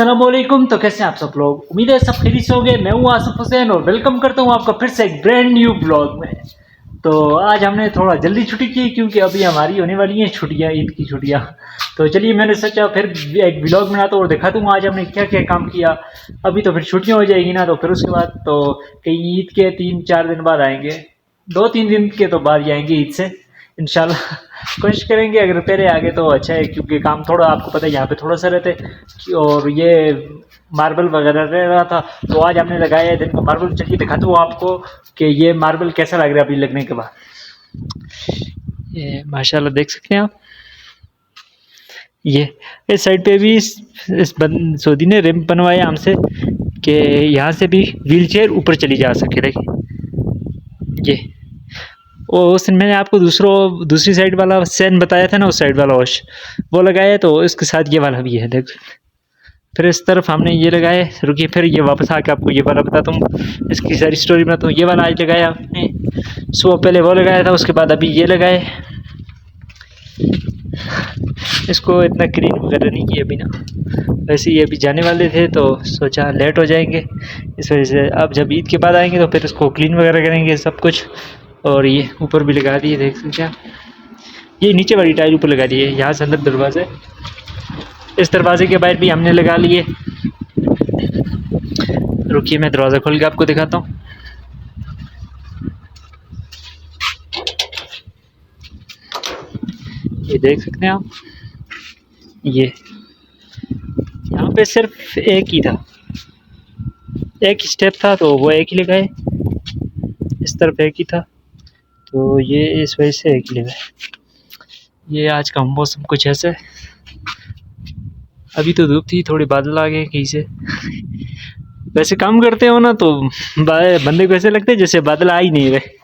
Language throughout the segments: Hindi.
अस्सलामुअलैकुम। तो कैसे हैं आप सब लोग? उम्मीद है सब खैरियत से होंगे। मैं हूं आसिफ हुसैन और वेलकम करता हूं आपका फिर से एक ब्रांड न्यू ब्लॉग में। तो आज हमने थोड़ा जल्दी छुट्टी की क्योंकि अभी हमारी होने वाली हैं छुट्टियां, ईद की छुट्टियां। तो चलिए मैंने सोचा फिर एक ब्लॉग बनाता हूं और दिखाता हूं आज हमने क्या क्या काम किया। अभी तो फिर छुट्टियां हो जाएगी ना, तो फिर उसके बाद तो कहीं ईद के 3-4 दिन बाद आएंगे, 2-3 दिन के तो बाद ही आएंगे ईद से इंशाल्लाह। कोशिश करेंगे, अगर पहले आ गए तो अच्छा है क्योंकि काम थोड़ा आपको पता है यहाँ पे थोड़ा सा रहते और ये मार्बल वगैरह रह रहा था। तो आज हमने लगाया है दिन को मार्बल। चलिए दिखाता हूँ आपको कि ये मार्बल कैसा लग रहा है अभी लगने के बाद। ये माशाल्लाह देख सकते हैं आप। ये इस साइड पे भी इस सऊदी ने रिम बनवाया हमसे कि यहाँ से भी व्हील चेयर ऊपर चली जा सके। देखिए ये उस दिन मैंने आपको दूसरी साइड वाला सैन बताया था ना, उस साइड वाला वॉश वो लगाया, तो इसके साथ ये वाला भी है देख। फिर इस तरफ हमने ये लगाए। रुकिए फिर ये वापस आके आपको ये वाला बताता हूँ, इसकी सारी स्टोरी बनाता हूँ। ये वाला आज लगाया आपने, सुबह पहले वो लगाया था, उसके बाद अभी ये लगाए। इसको इतना क्लीन वगैरह नहीं किया अभी ना, वैसे ये अभी जाने वाले थे तो सोचा लेट हो जाएंगे, इस वजह से अब जब ईद के बाद आएंगे तो फिर इसको क्लीन वगैरह करेंगे सब कुछ। और ये ऊपर भी लगा दिए देख सकते हैं। ये नीचे वाली टाइल ऊपर लगा दी है, यहाँ से अंदर दरवाजे, इस दरवाजे के बाहर भी हमने लगा लिए। रुकिए मैं दरवाज़ा खोल के आपको दिखाता हूँ। ये देख सकते हैं आप, ये यहाँ पे सिर्फ एक ही था, एक ही स्टेप था तो वो एक ही लगाए। इस तरफ एक ही था तो ये इस वजह से एक ही लगाए। ये आज का मौसम कुछ ऐसा है, अभी तो धूप थी, थोड़ी बादल आ गए कहीं से। वैसे काम करते हो ना तो बंदे को ऐसे लगते हैं जैसे बादल आ ही नहीं रहे।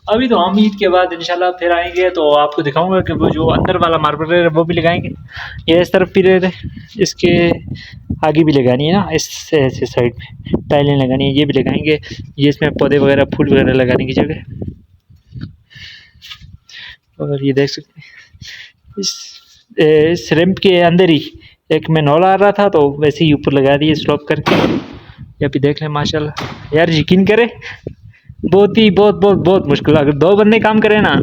अभी तो हम ईद के बाद इंशाल्लाह फिर आएंगे तो आपको दिखाऊंगा कि वो जो अंदर वाला मार्बल है वो भी लगाएंगे। ये इस तरफ भी रह रहे, इसके आगे भी लगानी है ना, इस ऐसे साइड में टाइलें लगानी है, ये भी लगाएंगे। ये इसमें पौधे वगैरह फूल वगैरह लगाने की जगह। और ये देख सकते हैं इस रैंप के अंदर ही एक मैनहोल आ रहा था तो वैसे ही ऊपर लगा दिए स्लॉप करके। ये भी देख लें माशाल्लाह। यार यकीन करें बहुत मुश्किल, अगर 2 बंदे काम करें ना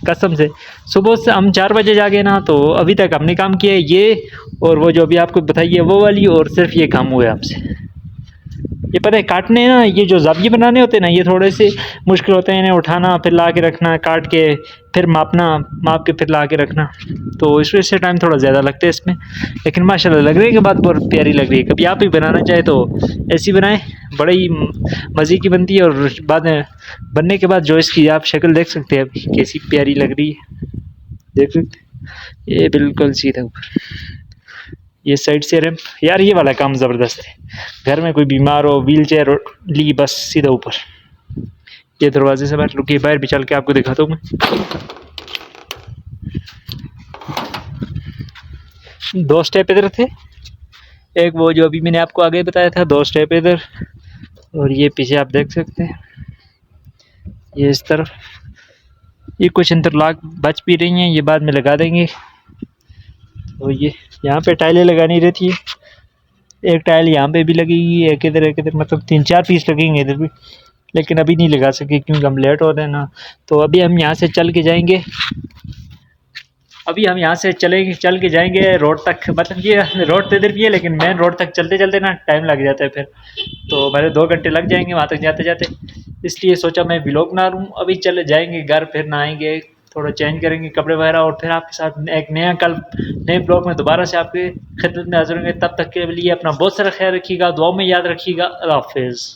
कसम से। सुबह से हम 4 बजे जागे ना तो अभी तक हमने काम किया है ये और वो जो अभी आपको बताइए वो वाली, और सिर्फ ये काम हुआ है हमसे। ये पता है काटने ना, ये जो जाविये बनाने होते हैं ना, ये थोड़े से मुश्किल होते हैं, इन्हें उठाना फिर ला के रखना, काट के फिर मापना, माप के फिर ला के रखना, तो इस वजह से टाइम थोड़ा ज़्यादा लगता है इसमें। लेकिन माशाल्लाह लगने के बाद बहुत प्यारी लग रही है। कभी आप भी बनाना चाहे तो ऐसी बनाएं, बड़ा ही मज़े की बनती है। और बाद में बनने के बाद जो इसकी आप शक्ल देख सकते हैं अभी कैसी प्यारी लग रही है, देख सकते हैं। ये बिल्कुल सीधा ऊपर, ये साइड से रैंप। यार ये वाला काम ज़बरदस्त है, घर में कोई बीमार हो व्हील चेयर ली बस सीधा ऊपर। ये दरवाजे से बाहर, रुकिए बाहर भी चल के आपको दिखाता हूँ मैं। 2 स्टेप इधर थे, एक वो जो अभी मैंने आपको आगे बताया था, 2 स्टेप इधर, और ये पीछे आप देख सकते हैं ये इस तरफ। ये कुछ इंटरलॉक बच भी रही हैं, ये बाद में लगा देंगे। तो ये यहाँ पे टाइलें लगानी रहती है, एक टाइल यहाँ पे भी लगेगी, एक इधर, मतलब 3-4 पीस लगेंगे इधर भी, लेकिन अभी नहीं लगा सके क्योंकि हम लेट हो रहे हैं ना। तो अभी हम यहाँ से चल के जाएंगे, अभी हम यहाँ से चल के जाएंगे रोड तक। मतलब ये रोड तो इधर भी है लेकिन मेन रोड तक चलते चलते ना टाइम लग जाता है फिर, तो हमारे 2 घंटे लग जाएंगे वहाँ तक जाते जाते। इसलिए सोचा मैं व्लॉग बना लूँ। अभी चले जाएंगे घर, फिर नहाएंगे, थोड़ा चेंज करेंगे कपड़े वगैरह, और फिर आपके साथ एक नए ब्लॉग में दोबारा से आपके खिदमत में हाजिर होंगे। तब तक के लिए अपना बहुत सारा ख्याल रखिएगा, दुआओं में याद रखिएगा। अल्लाह हाफिज़।